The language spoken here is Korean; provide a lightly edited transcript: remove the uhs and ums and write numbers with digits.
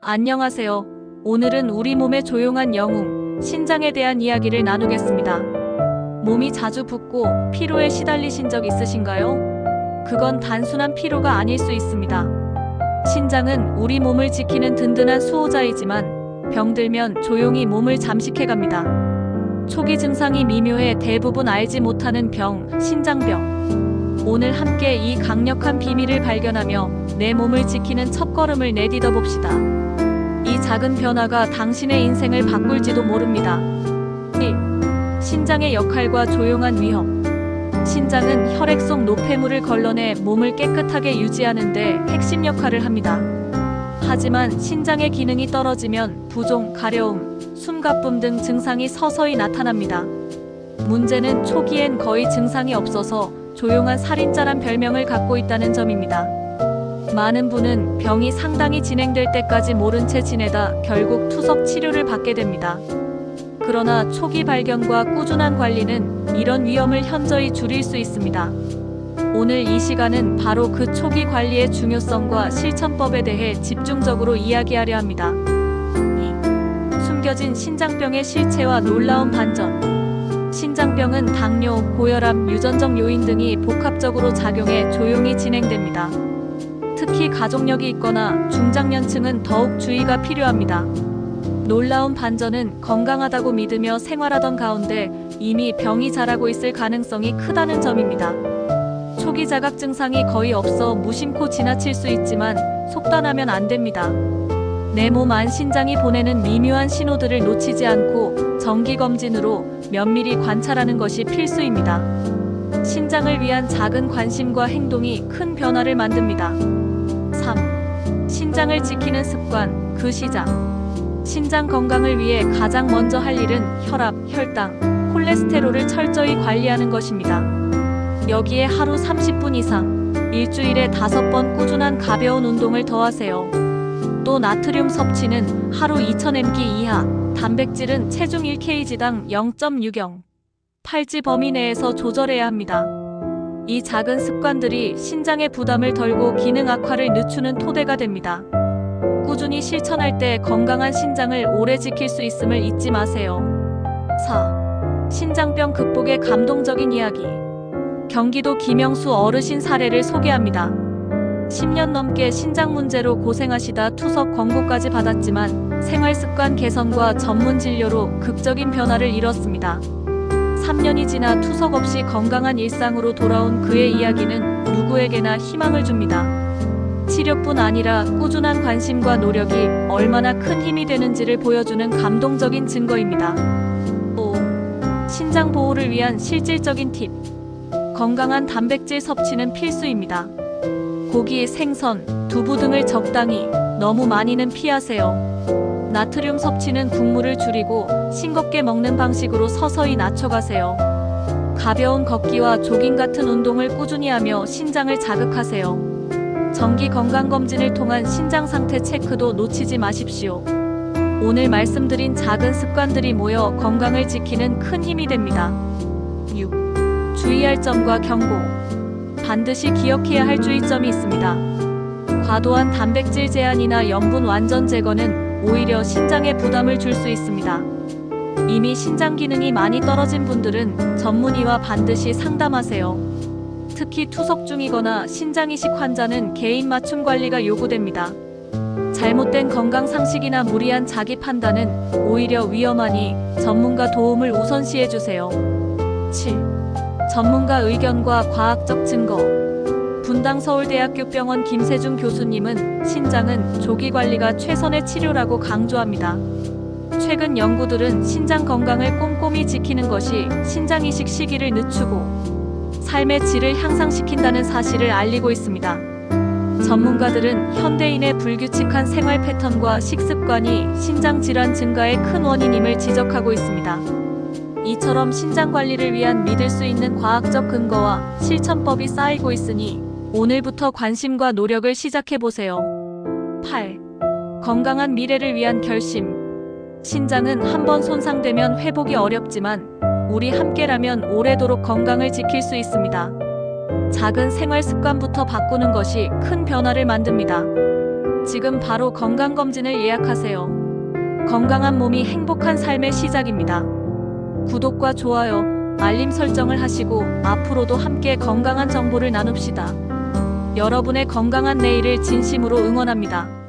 안녕하세요. 오늘은 우리 몸의 조용한 영웅, 신장에 대한 이야기를 나누겠습니다. 몸이 자주 붓고 피로에 시달리신 적 있으신가요? 그건 단순한 피로가 아닐 수 있습니다. 신장은 우리 몸을 지키는 든든한 수호자이지만 병들면 조용히 몸을 잠식해갑니다. 초기 증상이 미묘해 대부분 알지 못하는 병, 신장병. 오늘 함께 이 강력한 비밀을 발견하며 내 몸을 지키는 첫걸음을 내딛어 봅시다. 이 작은 변화가 당신의 인생을 바꿀지도 모릅니다. 1. 신장의 역할과 조용한 위험. 신장은 혈액 속 노폐물을 걸러내 몸을 깨끗하게 유지하는 데 핵심 역할을 합니다. 하지만 신장의 기능이 떨어지면 부종, 가려움, 숨가쁨 등 증상이 서서히 나타납니다. 문제는 초기엔 거의 증상이 없어서 조용한 살인자란 별명을 갖고 있다는 점입니다. 많은 분은 병이 상당히 진행될 때까지 모른 채 지내다 결국 투석 치료를 받게 됩니다. 그러나 초기 발견과 꾸준한 관리는 이런 위험을 현저히 줄일 수 있습니다. 오늘 이 시간은 바로 그 초기 관리의 중요성과 실천법에 대해 집중적으로 이야기하려 합니다. 2. 숨겨진 신장병의 실체와 놀라운 반전. 신장병은 당뇨, 고혈압, 유전적 요인 등이 복합적으로 작용해 조용히 진행됩니다. 특히 가족력이 있거나 중장년층은 더욱 주의가 필요합니다. 놀라운 반전은 건강하다고 믿으며 생활하던 가운데 이미 병이 자라고 있을 가능성이 크다는 점입니다. 초기 자각 증상이 거의 없어 무심코 지나칠 수 있지만 속단하면 안 됩니다. 내 몸 안 신장이 보내는 미묘한 신호들을 놓치지 않고 정기검진으로 면밀히 관찰하는 것이 필수입니다. 신장을 위한 작은 관심과 행동이 큰 변화를 만듭니다. 3. 신장을 지키는 습관, 그 시작. 신장 건강을 위해 가장 먼저 할 일은 혈압, 혈당, 콜레스테롤을 철저히 관리하는 것입니다. 여기에 하루 30분 이상, 일주일에 5번 꾸준한 가벼운 운동을 더하세요. 또 나트륨 섭취는 하루 2000mg 이하, 단백질은 체중 1kg당 0.60, 8지 범위 내에서 조절해야 합니다. 이 작은 습관들이 신장의 부담을 덜고 기능 악화를 늦추는 토대가 됩니다. 꾸준히 실천할 때 건강한 신장을 오래 지킬 수 있음을 잊지 마세요. 4. 신장병 극복의 감동적인 이야기. 경기도 김영수 어르신 사례를 소개합니다. 10년 넘게 신장 문제로 고생하시다 투석 권고까지 받았지만 생활습관 개선과 전문 진료로 극적인 변화를 이뤘습니다. 3년이 지나 투석 없이 건강한 일상으로 돌아온 그의 이야기는 누구에게나 희망을 줍니다. 치료뿐 아니라 꾸준한 관심과 노력이 얼마나 큰 힘이 되는지를 보여주는 감동적인 증거입니다. 5. 신장 보호를 위한 실질적인 팁. 건강한 단백질 섭취는 필수입니다. 고기, 생선, 두부 등을 적당히, 너무 많이는 피하세요. 나트륨 섭취는 국물을 줄이고 싱겁게 먹는 방식으로 서서히 낮춰가세요. 가벼운 걷기와 조깅 같은 운동을 꾸준히 하며 신장을 자극하세요. 정기 건강검진을 통한 신장 상태 체크도 놓치지 마십시오. 오늘 말씀드린 작은 습관들이 모여 건강을 지키는 큰 힘이 됩니다. 6. 주의할 점과 경고. 반드시 기억해야 할 주의점이 있습니다. 과도한 단백질 제한이나 염분 완전 제거는 오히려 신장에 부담을 줄 수 있습니다. 이미 신장 기능이 많이 떨어진 분들은 전문의와 반드시 상담하세요. 특히 투석 중이거나 신장 이식 환자는 개인 맞춤 관리가 요구됩니다. 잘못된 건강 상식이나 무리한 자기 판단은 오히려 위험하니 전문가 도움을 우선시해 주세요. 7. 전문가 의견과 과학적 증거. 분당 서울대학교 병원 김세중 교수님은 신장은 조기 관리가 최선의 치료라고 강조합니다. 최근 연구들은 신장 건강을 꼼꼼히 지키는 것이 신장 이식 시기를 늦추고 삶의 질을 향상시킨다는 사실을 알리고 있습니다. 전문가들은 현대인의 불규칙한 생활 패턴과 식습관이 신장 질환 증가의 큰 원인임을 지적하고 있습니다. 이처럼 신장 관리를 위한 믿을 수 있는 과학적 근거와 실천법이 쌓이고 있으니 오늘부터 관심과 노력을 시작해보세요. 8. 건강한 미래를 위한 결심. 신장은 한번 손상되면 회복이 어렵지만 우리 함께라면 오래도록 건강을 지킬 수 있습니다. 작은 생활 습관부터 바꾸는 것이 큰 변화를 만듭니다. 지금 바로 건강검진을 예약하세요. 건강한 몸이 행복한 삶의 시작입니다. 구독과 좋아요, 알림 설정을 하시고 앞으로도 함께 건강한 정보를 나눕시다. 여러분의 건강한 내일을 진심으로 응원합니다.